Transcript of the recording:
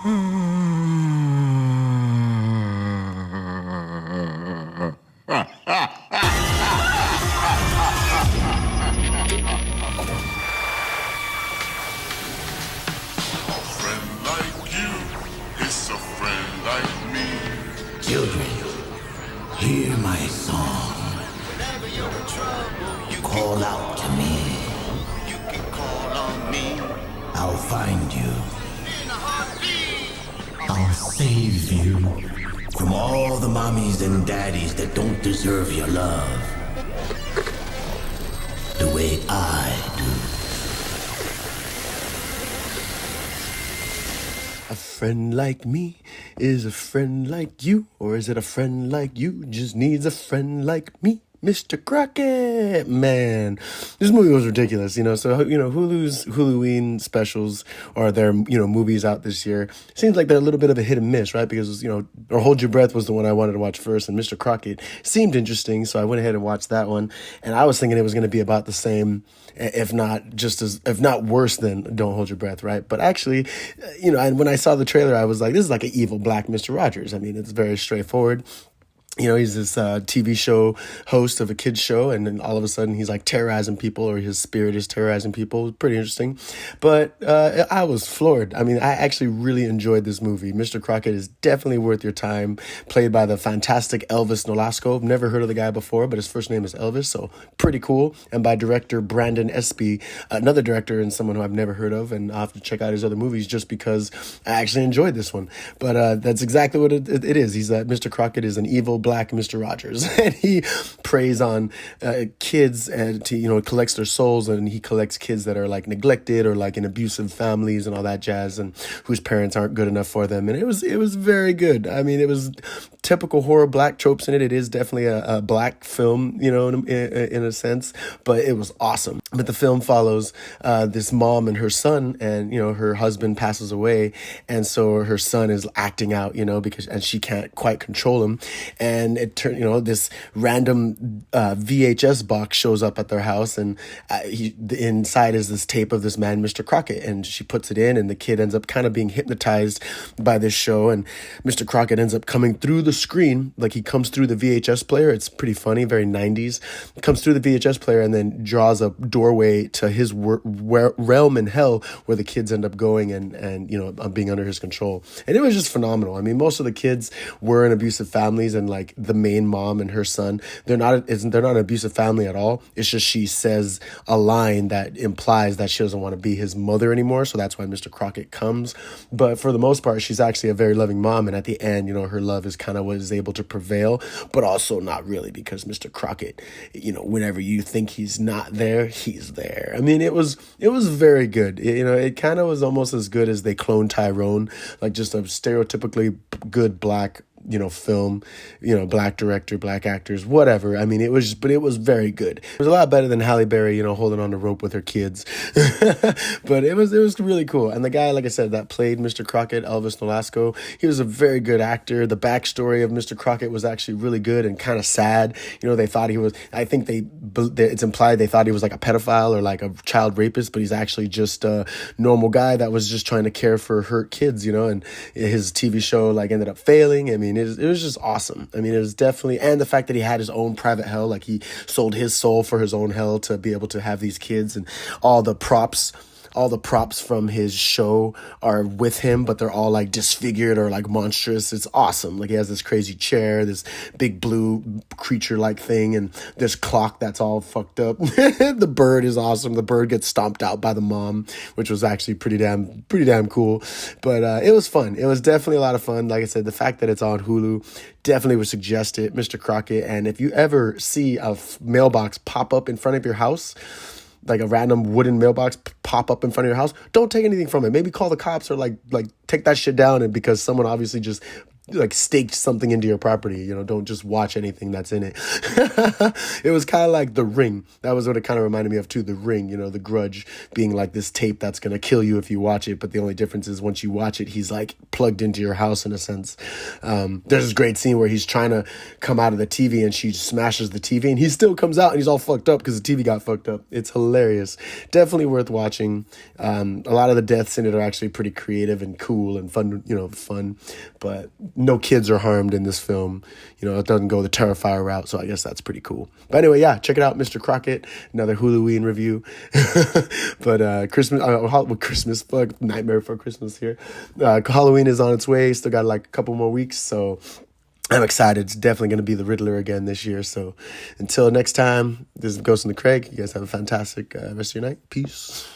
Children, hear my song. Whenever you're in trouble, you call out to me. You can call on me. I'll find you. In a heartbeat. I'll save you from all the mommies and daddies that don't deserve your love. The way I do. A friend like me is a friend like you, or is it a friend like you just needs a friend like me? Mr. Crocket, man, this movie was ridiculous, so, Hulu's Huluween specials or their, movies out this year, seems like they're a little bit of a hit and miss, right? Because, or Hold Your Breath was the one I wanted to watch first, and Mr. Crocket seemed interesting, so I went ahead and watched that one, and I was thinking it was going to be about the same, if not worse than Don't Hold Your Breath, right? But actually, and when I saw the trailer, I was like, this is like an evil black Mr. Rogers. I mean, it's very straightforward. He's this TV show host of a kids show, and then all of a sudden he's like terrorizing people, or his spirit is terrorizing people. Pretty interesting. But I was floored. I mean, I actually really enjoyed this movie. Mr. Crocket is definitely worth your time. Played by the fantastic Elvis Nolasco. Never heard of the guy before, but his first name is Elvis, so pretty cool. And by director Brandon Espy, another director and someone who I've never heard of, and I'll have to check out his other movies just because I actually enjoyed this one. But that's exactly what it is. Mr. Crocket is an evil black Mr. Rogers, and he preys on kids and collects their souls, and he collects kids that are like neglected or like in abusive families and all that jazz, and whose parents aren't good enough for them. And it was very good. I mean, it was typical horror black tropes in it. It is definitely a black film, in a sense, but it was awesome. But the film follows this mom and her son, and her husband passes away, and so her son is acting out, and she can't quite control him, and it turned, this random VHS box shows up at their house, and inside is this tape of this man, Mr. Crocket, and she puts it in, and the kid ends up kind of being hypnotized by this show, and Mr. Crocket ends up coming through the screen, like he comes through the VHS player. It's pretty funny, very 90s. Comes through the VHS player and then draws a doorway to his realm in hell, where the kids end up going and being under his control. And it was just phenomenal. I mean, most of the kids were in abusive families, and like the main mom and her son, they're not an abusive family at all. It's just she says a line that implies that she doesn't want to be his mother anymore, so that's why Mr. Crocket comes. But for the most part, she's actually a very loving mom, and at the end, her love is kind of what is able to prevail, but also not really, because Mr. Crocket, whenever you think he's not there, he's there. I mean, it was very good. It kind of was almost as good as They Cloned Tyrone, like just a stereotypically good black film, black director, black actors, whatever. I mean, it was very good. It was a lot better than Halle Berry, holding on the rope with her kids. But it was really cool. And the guy, like I said, that played Mr. Crocket, Elvis Nolasco, he was a very good actor. The backstory of Mr. Crocket was actually really good and kind of sad. They thought he was, I think it's implied they thought he was like a pedophile or like a child rapist, but he's actually just a normal guy that was just trying to care for hurt kids, and his TV show like ended up failing. I mean, it was just awesome. I mean, it was definitely, and the fact that he had his own private hell, like he sold his soul for his own hell to be able to have these kids, and all the props from his show are with him, but they're all like disfigured or like monstrous. It's awesome. Like he has this crazy chair, this big blue creature like thing, and this clock that's all fucked up. The bird is awesome. The bird gets stomped out by the mom, which was actually pretty damn cool. But it was fun. It was definitely a lot of fun. Like I said, the fact that it's on Hulu definitely would suggest it, Mr. Crocket. And if you ever see a mailbox pop up in front of your house, like a random wooden mailbox pop up in front of your house, don't take anything from it. Maybe call the cops, or like take that shit down, and because someone obviously just like staked something into your property. You know, don't just watch anything that's in it. It was kind of like The Ring. That was what it kind of reminded me of too. The Ring, you know, The Grudge being like this tape that's going to kill you if you watch it. But the only difference is once you watch it, he's like plugged into your house in a sense. There's this great scene where he's trying to come out of the TV and she smashes the TV and he still comes out and he's all fucked up because the TV got fucked up. It's hilarious. Definitely worth watching. A lot of the deaths in it are actually pretty creative and cool and fun, you know, fun. But no kids are harmed in this film. You know, it doesn't go the Terrifier route, so I guess that's pretty cool. But anyway, yeah, check it out, Mr. Crocket, another Huluween review. But Christmas, fuck, Nightmare for Christmas here. Halloween is on its way, still got like a couple more weeks, so I'm excited. It's definitely going to be the Riddler again this year. So until next time, this is Ghost in the Craig. You guys have a fantastic rest of your night. Peace.